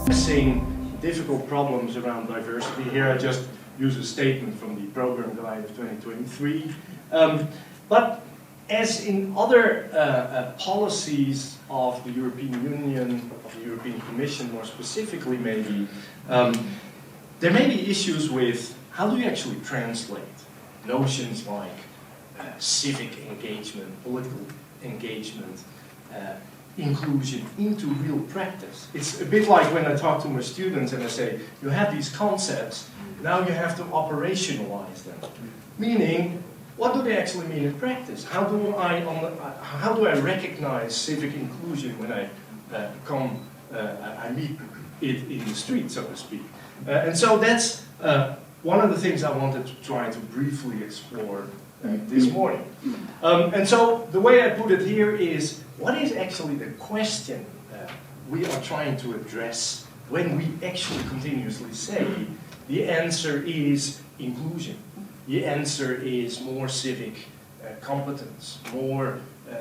Addressing difficult problems around diversity. Here I just use a statement from the Program Guide of 2023. But as in other policies of the European Union, of the European Commission more specifically maybe, there may be issues with how do you actually translate notions like civic engagement, political engagement, inclusion into real practice. It's a bit like when I talk to my students and I say, you have these concepts, now you have to operationalize them. Meaning, what do they actually mean in practice? How do I recognize civic inclusion when I I meet it in the street, so to speak? And so that's one of the things I wanted to try to briefly explore this morning. And so the way I put it here is, what is actually the question we are trying to address when we actually continuously say the answer is inclusion? The answer is more civic competence, more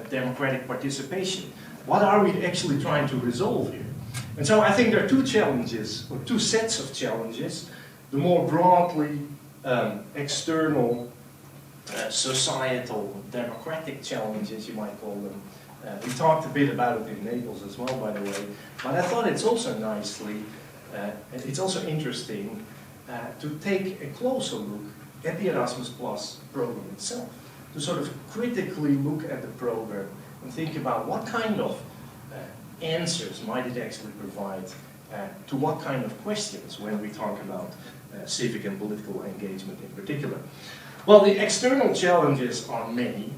democratic participation. What are we actually trying to resolve here? And so I think there are two challenges, or two sets of challenges. The more broadly external, societal, democratic challenges, you might call them. We talked a bit about it in Naples as well, by the way. But I thought it's also it's also interesting to take a closer look at the Erasmus Plus program itself, to sort of critically look at the program and think about what kind of answers might it actually provide to what kind of questions when we talk about civic and political engagement in particular. Well, the external challenges are many.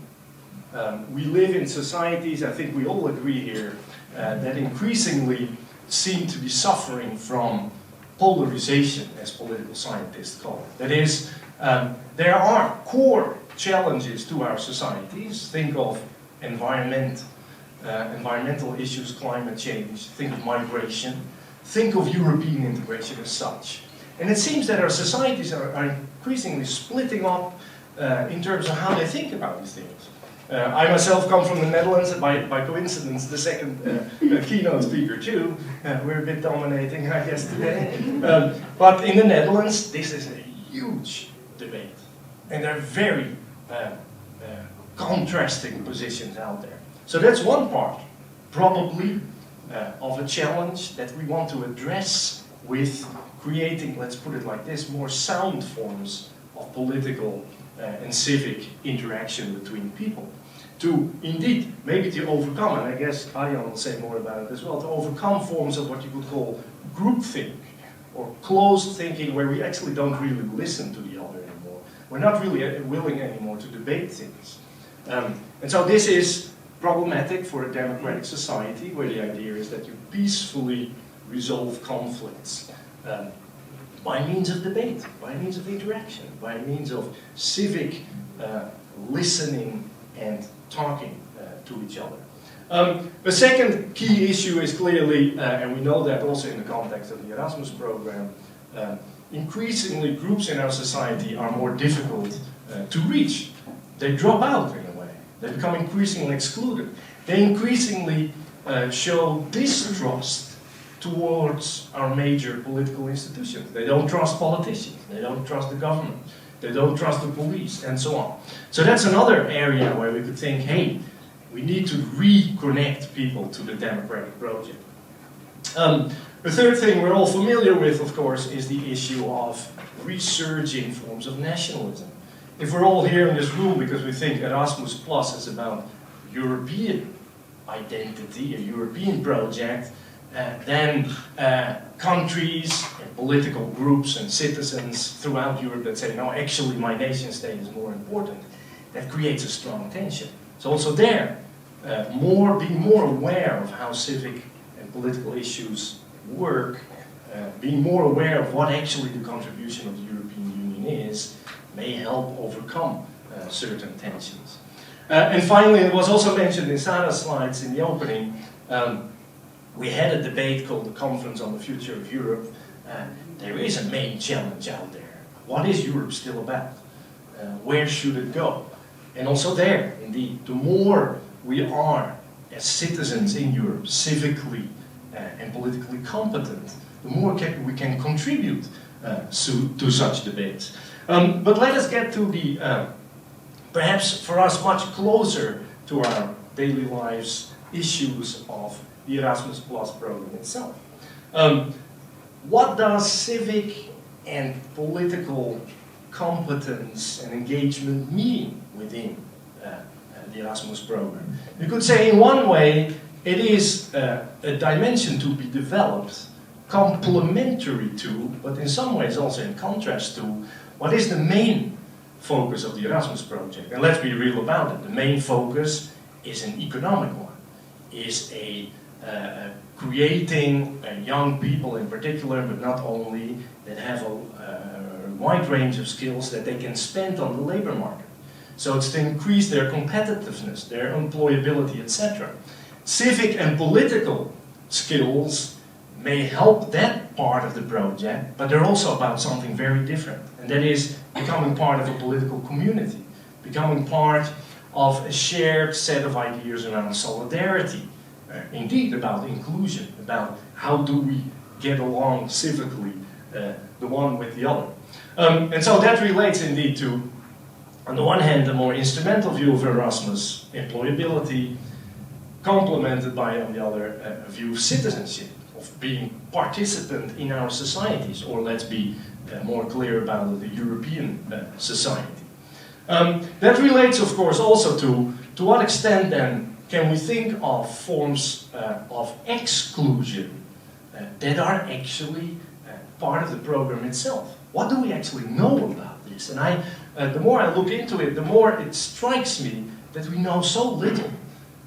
We live in societies, I think we all agree here, that increasingly seem to be suffering from polarization, as political scientists call it. That is, there are core challenges to our societies. Think of environmental issues, climate change, think of migration, think of European integration as such. And it seems that our societies are increasingly splitting up in terms of how they think about these things. I myself come from the Netherlands, and by coincidence, the second keynote speaker too. We're a bit dominating, I guess, today. But in the Netherlands, this is a huge debate. And there are very contrasting positions out there. So that's one part, probably, of a challenge that we want to address with creating, let's put it like this, more sound forms of political and civic interaction between people. To indeed, maybe to overcome, and I guess Arjan will say more about it as well, to overcome forms of what you could call groupthink, or closed thinking where we actually don't really listen to the other anymore. We're not really willing anymore to debate things. And so this is problematic for a democratic society where the idea is that you peacefully resolve conflicts by means of debate, by means of interaction, by means of civic listening and talking to each other. The second key issue is clearly, and we know that also in the context of the Erasmus program, increasingly groups in our society are more difficult to reach. They drop out in a way. They become increasingly excluded. They increasingly show distrust towards our major political institutions. They don't trust politicians. They don't trust the government. They don't trust the police, and so on. So that's another area where we could think, hey, we need to reconnect people to the democratic project. The third thing we're all familiar with, of course, is the issue of resurging forms of nationalism. If we're all here in this room because we think Erasmus Plus is about European identity, a European project, then countries and political groups and citizens throughout Europe that say, no, actually my nation state is more important, that creates a strong tension. So also there, being more aware of how civic and political issues work, being more aware of what actually the contribution of the European Union is, may help overcome certain tensions. And finally, it was also mentioned in Sarah's slides in the opening, we had a debate called the Conference on the Future of Europe. There is a main challenge out there. What is Europe still about? Where should it go? And also there, indeed, the more we are as citizens in Europe, civically and politically competent, the more we can contribute to such debates. But let us get to the, perhaps for us much closer to our daily lives, issues of the Erasmus Plus program itself. What does civic and political competence and engagement mean within the Erasmus program? You could say in one way it is a dimension to be developed, complementary to, but in some ways also in contrast to, what is the main focus of the Erasmus project. And let's be real about it. The main focus is an economic one, is creating young people in particular, but not only, that have a wide range of skills that they can spend on the labor market. So it's to increase their competitiveness, their employability, etc. Civic and political skills may help that part of the project, but they're also about something very different. And that is becoming part of a political community, becoming part of a shared set of ideas around solidarity, indeed about inclusion, about how do we get along civically, the one with the other. And so that relates indeed to, on the one hand, the more instrumental view of Erasmus, employability, complemented by, on the other, a view of citizenship, of being participant in our societies, or let's be more clear about it, the European society. That relates, of course, also to what extent then can we think of forms of exclusion that are actually part of the program itself. What do we actually know about this? And the more I look into it, the more it strikes me that we know so little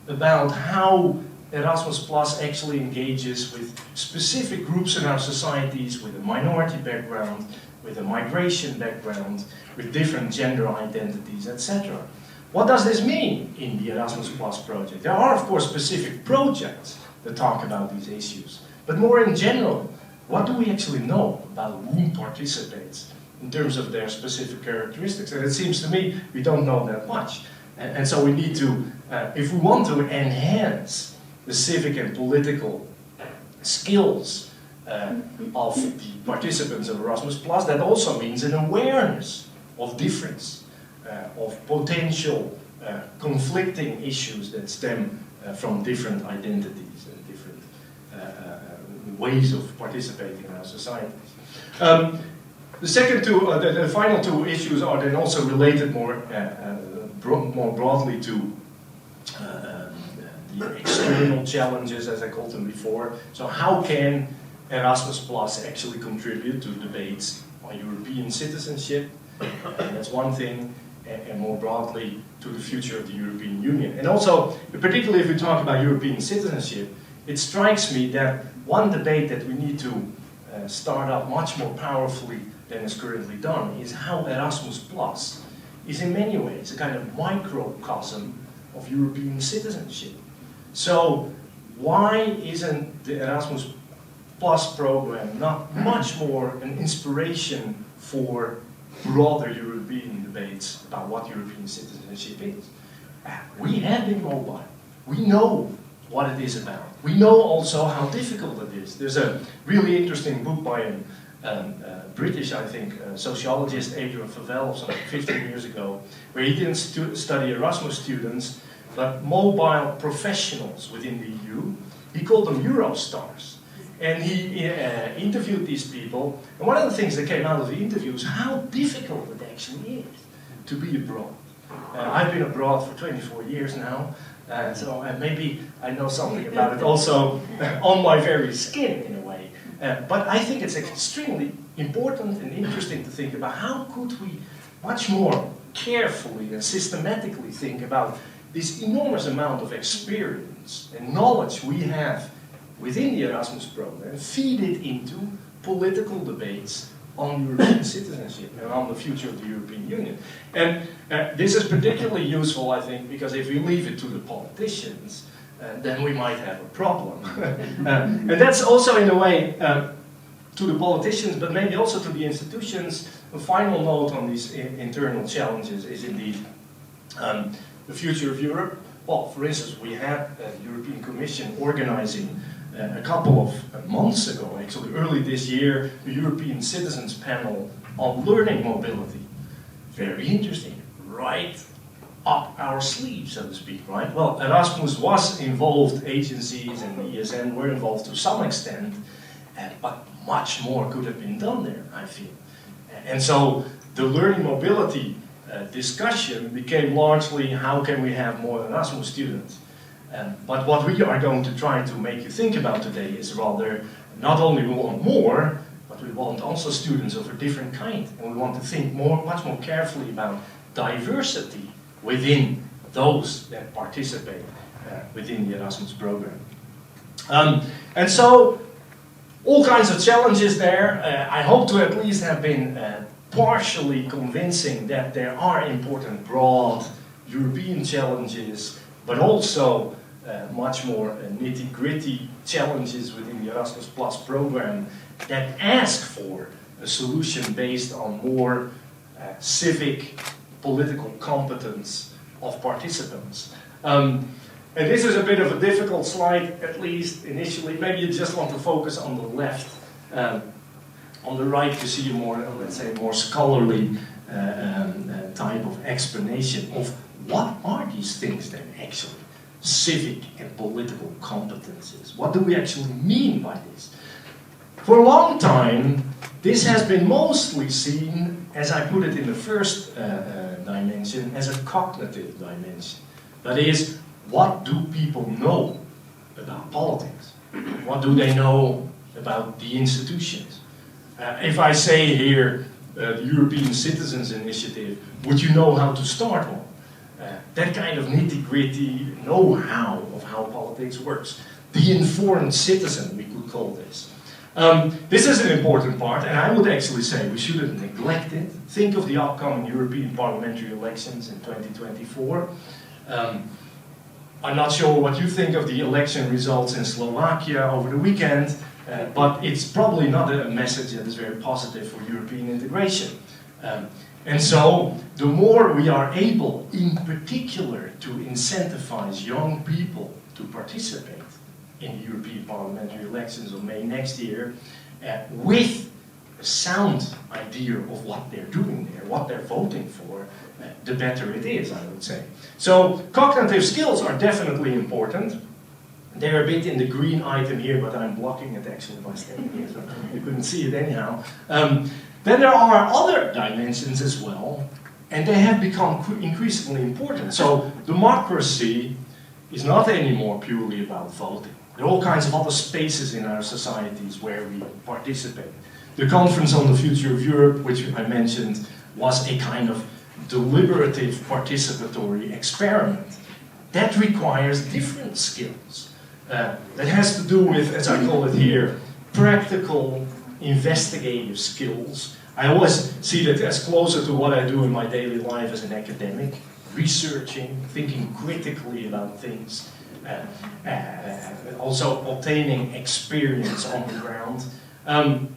about how Erasmus Plus actually engages with specific groups in our societies, with a minority background, with a migration background, with different gender identities, etc. What does this mean in the Erasmus Plus project? There are, of course, specific projects that talk about these issues, but more in general, what do we actually know about who participates in terms of their specific characteristics? And it seems to me we don't know that much. And so we need to, if we want to enhance the civic and political skills of the participants of Erasmus+, that also means an awareness of difference, of potential conflicting issues that stem from different identities and different ways of participating in our societies. The second two, the final two issues are then also related more broadly to the external challenges, as I called them before. So how can Erasmus Plus actually contribute to debates on European citizenship? That's one thing, and more broadly to the future of the European Union. And also, particularly if we talk about European citizenship, it strikes me that one debate that we need to start up much more powerfully than is currently done is how Erasmus Plus is in many ways a kind of microcosm of European citizenship. So why isn't the Erasmus Plus program not much more an inspiration for broader European debates about what European citizenship is? We have been mobile. We know what it is about. We know also how difficult it is. There's a really interesting book by a British, I think, sociologist, Adrian Favell, some 15 years ago, where he didn't study Erasmus students, but mobile professionals within the EU. He called them Eurostars. And he interviewed these people, and one of the things that came out of the interview is how difficult it actually is to be abroad. I've been abroad for 24 years now, so maybe I know something about it also on my very skin in a way. But I think it's extremely important and interesting to think about how could we much more carefully and systematically think about this enormous amount of experience and knowledge we have within the Erasmus program, feed it into political debates on European citizenship and on the future of the European Union. And this is particularly useful, I think, because if we leave it to the politicians, then we might have a problem. And that's also, in a way, to the politicians, but maybe also to the institutions. A final note on these internal challenges is indeed the future of Europe. Well, for instance, we have the European Commission organizing a couple of months ago, actually early this year, the European Citizens Panel on Learning Mobility. Very interesting, right up our sleeve, so to speak, right? Well, Erasmus was involved, agencies and the ESN were involved to some extent, but much more could have been done there, I feel. And so the learning mobility discussion became largely how can we have more Erasmus students. But what we are going to try to make you think about today is rather not only we want more, but we want also students of a different kind. And we want to think much more carefully about diversity within those that participate within the Erasmus program. And so, all kinds of challenges there. I hope to at least have been partially convincing that there are important broad European challenges, but also much more nitty-gritty challenges within the Erasmus Plus program that ask for a solution based on more civic political competence of participants. And this is a bit of a difficult slide, at least initially. Maybe you just want to focus on the left. On the right you see a more, let's say, more scholarly type of explanation of what are these things then actually? Civic and political competences. What do we actually mean by this? For a long time, this has been mostly seen, as I put it in the first dimension, as a cognitive dimension. That is, what do people know about politics? What do they know about the institutions? If I say here, the European Citizens Initiative, would you know how to start one? That kind of nitty-gritty know-how of how politics works. The informed citizen, we could call this. This is an important part, and I would actually say we shouldn't neglect it. Think of the upcoming European parliamentary elections in 2024. I'm not sure what you think of the election results in Slovakia over the weekend, but it's probably not a message that is very positive for European integration. And so, the more we are able, in particular, to incentivize young people to participate in the European parliamentary elections of May next year, with a sound idea of what they're doing there, what they're voting for, the better it is, I would say. So, cognitive skills are definitely important. They're a bit in the green item here, but I'm blocking it actually by standing here, so you couldn't see it anyhow. Then there are other dimensions as well, and they have become increasingly important. So democracy is not anymore purely about voting. There are all kinds of other spaces in our societies where we participate. The Conference on the Future of Europe, which I mentioned, was a kind of deliberative participatory experiment. That requires different skills. That has to do with, as I call it here, practical investigative skills. I always see that as closer to what I do in my daily life as an academic, researching, thinking critically about things, also obtaining experience on the ground. And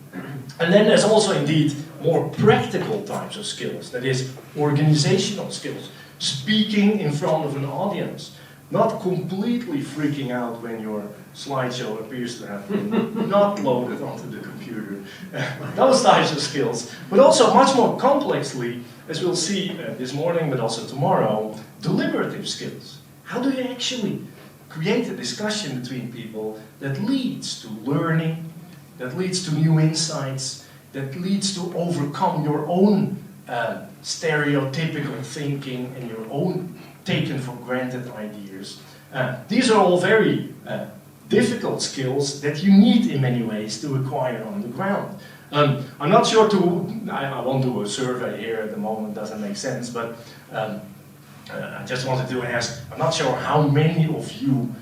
then there's also indeed more practical types of skills, that is organizational skills, speaking in front of an audience, not completely freaking out when your slideshow appears to have been not loaded onto the computer. Those types of skills, but also much more complexly, as we'll see this morning, but also tomorrow, deliberative skills. How do you actually create a discussion between people that leads to learning, that leads to new insights, that leads to overcome your own stereotypical thinking and your own taken for granted ideas. These are all very difficult skills that you need in many ways to acquire on the ground. I'm not sure I won't do a survey here at the moment, doesn't make sense, but I just wanted to ask, I'm not sure how many of you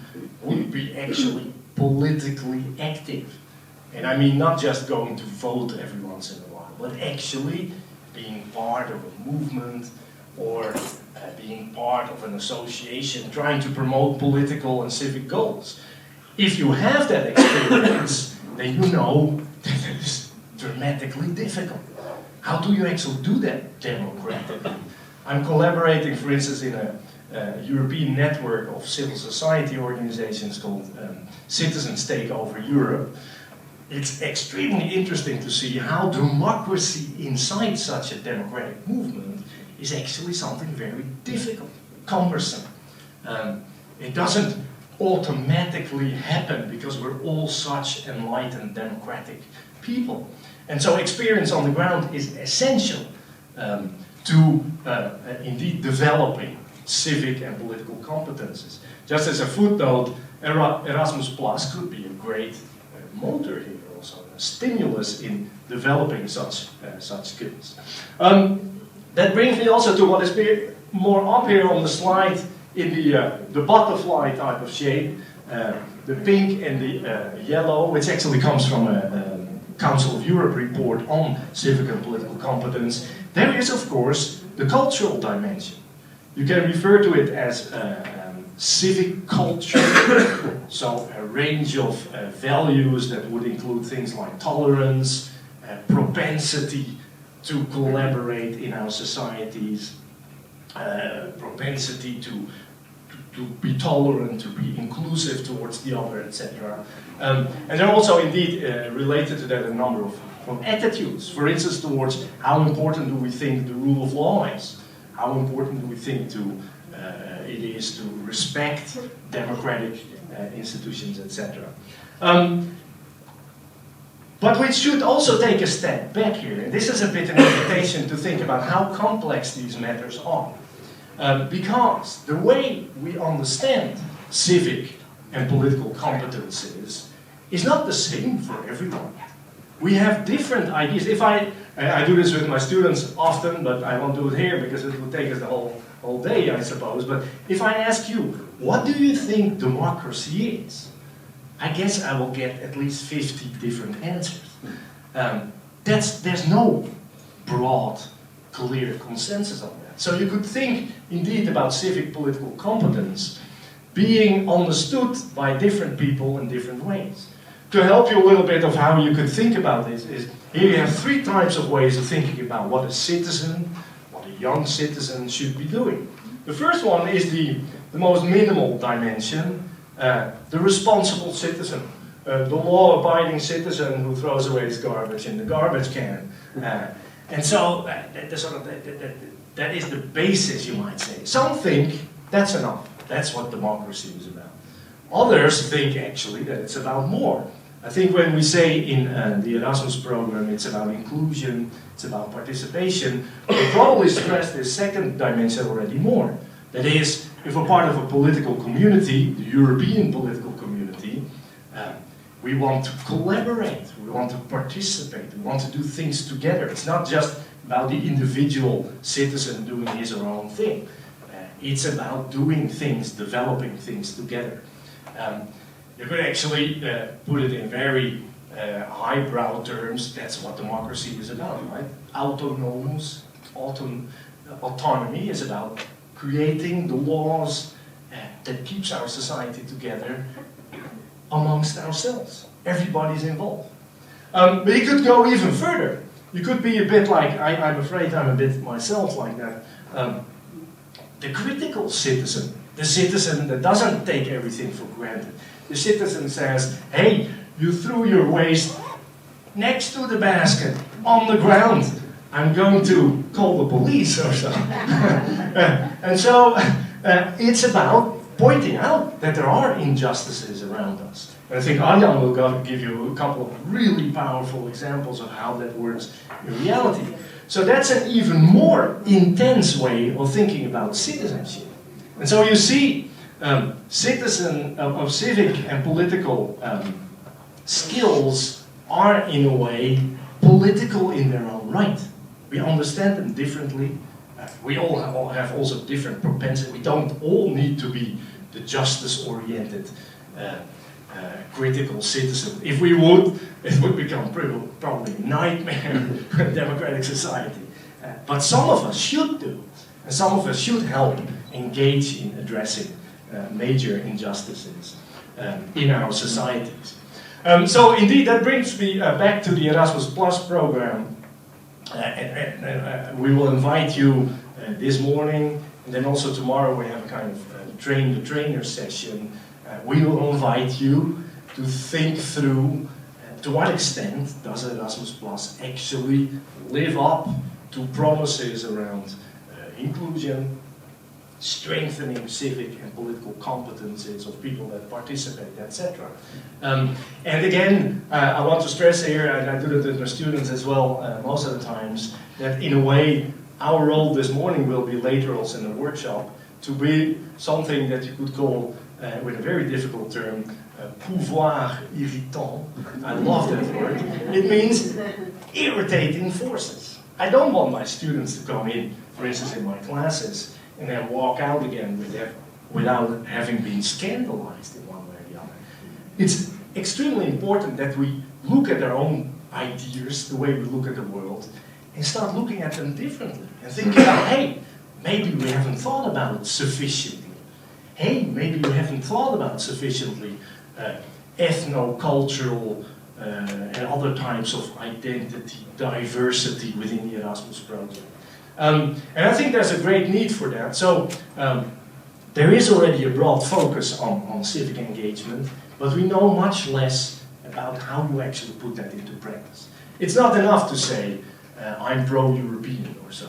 would be actually politically active. And I mean not just going to vote every once in a while, but actually being part of a movement or being part of an association trying to promote political and civic goals. If you have that experience, then you know that it is dramatically difficult. How do you actually do that democratically? I'm collaborating, for instance, in European network of civil society organizations called Citizens Take Over Europe. It's extremely interesting to see how democracy inside such a democratic movement is actually something very difficult, cumbersome. It doesn't automatically happen because we're all such enlightened democratic people. And so experience on the ground is essential to indeed developing civic and political competences. Just as a footnote, Erasmus Plus could be a great motor here also, a stimulus in developing such skills. That brings me also to what is more up here on the slide in the butterfly type of shape, the pink and the yellow, which actually comes from a Council of Europe report on civic and political competence. There is, of course, the cultural dimension. You can refer to it as civic culture, so a range of values that would include things like tolerance, propensity to collaborate in our societies, propensity to be tolerant, to be inclusive towards the other, etc. And there are also indeed related to that a number of attitudes. For instance, towards how important do we think the rule of law is? How important do we think it is to respect democratic institutions, etc. But we should also take a step back here. And this is a bit an invitation to think about how complex these matters are. Because the way we understand civic and political competences is not the same for everyone. We have different ideas. If I do this with my students often, but I won't do it here because it will take us the whole day, I suppose. But if I ask you, what do you think democracy is? I guess I will get at least 50 different answers. There's no broad, clear consensus on that. So you could think indeed about civic political competence being understood by different people in different ways. To help you a little bit of how you could think about this is, here you have three types of ways of thinking about what a citizen, what a young citizen should be doing. The first one is the most minimal dimension, the responsible citizen, the law-abiding citizen who throws away his garbage in the garbage can. And so that is the basis, you might say. Some think that's enough. That's what democracy is about. Others think actually that it's about more. I think when we say in the Erasmus program it's about inclusion, it's about participation, we'll probably stress this second dimension already more. That is, if we're part of a political community, the European political community, we want to collaborate, we want to participate, we want to do things together. It's not just about the individual citizen doing his or her own thing. It's about doing things, developing things together. You could actually put it in very highbrow terms. That's what democracy is about, right? Autonomy is about creating the laws that keeps our society together amongst ourselves. Everybody's involved. But you could go even further. You could be a bit like, I'm afraid I'm a bit myself like that, the critical citizen, the citizen that doesn't take everything for granted. The citizen says, hey, you threw your waste next to the basket, on the ground. I'm going to call the police or something. And so it's about pointing out that there are injustices around us. And I think Arjan will give you a couple of really powerful examples of how that works in reality. So that's an even more intense way of thinking about citizenship. And so you see, civic and political skills are, in a way, political in their own right. We understand them differently. We all have also different propensities. We don't all need to be the justice-oriented, critical citizen. If we would, it would become probably a nightmare in a democratic society. But some of us should do. And some of us should help engage in addressing major injustices in our societies. So indeed, that brings me back to the Erasmus Plus program. And we will invite you this morning And then also tomorrow we have a kind of train the trainer session. We will invite you to think through to what extent does Erasmus Plus actually live up to promises around inclusion, strengthening civic and political competences of people that participate, etc. And again, I want to stress here, and I do that with my students as well most of the times, that in a way our role this morning will be later also in the workshop to be something that you could call, with a very difficult term, pouvoir irritant. I love that word. It means irritating forces. I don't want my students to come in, for instance, in my classes, and then walk out again with them without having been scandalized in one way or the other. It's extremely important that we look at our own ideas, the way we look at the world, and start looking at them differently. And think about, hey, maybe we haven't thought about it sufficiently. Hey, maybe we haven't thought about sufficiently ethno-cultural and other types of identity, diversity within the Erasmus program. And I think there's a great need for that. So there is already a broad focus on civic engagement, but we know much less about how you actually put that into practice. It's not enough to say, I'm pro-European or so.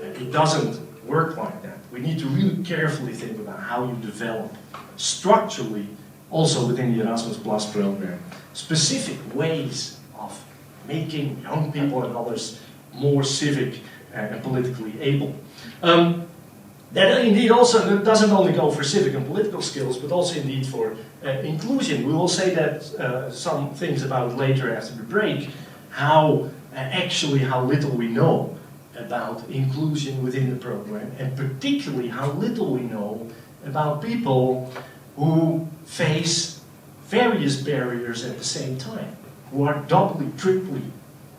It doesn't work like that. We need to really carefully think about how you develop structurally, also within the Erasmus Plus program, specific ways of making young people and others more civic and politically able. That indeed also doesn't only go for civic and political skills, but also indeed for inclusion. We will say that some things about later after the break, how little we know about inclusion within the program, and particularly how little we know about people who face various barriers at the same time, who are doubly, triply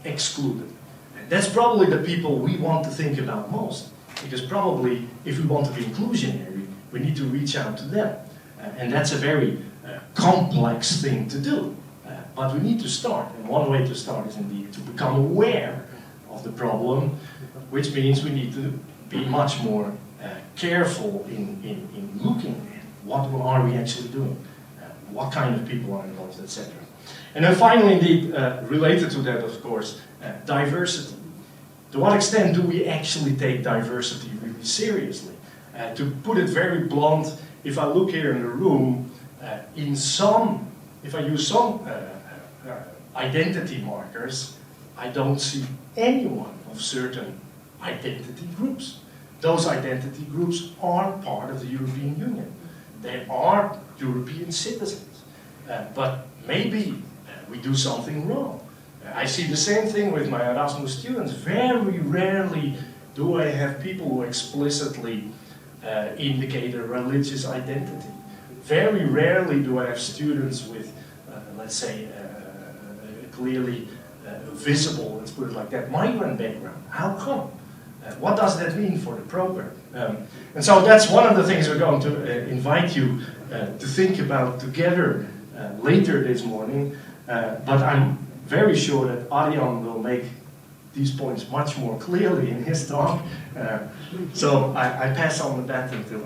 excluded. And that's probably the people we want to think about most, because probably if we want to be inclusionary, we need to reach out to them. And that's a very complex thing to do. But we need to start, and one way to start is indeed to become aware of the problem, which means we need to be much more careful in looking at what are we actually doing, what kind of people are involved, etc. And then finally, indeed, related to that, of course, diversity. To what extent do we actually take diversity really seriously? To put it very blunt, if I look here in the room, if I use some identity markers, I don't see anyone of certain identity groups. Those identity groups are part of the European Union. They are European citizens. But maybe we do something wrong. I see the same thing with my Erasmus students. Very rarely do I have people who explicitly indicate a religious identity. Very rarely do I have students with, let's say, clearly visible, let's put it like that, migrant background. How come? What does that mean for the program? And so that's one of the things we're going to invite you to think about together later this morning. But I'm very sure that Arjan will make these points much more clearly in his talk. So I pass on the baton to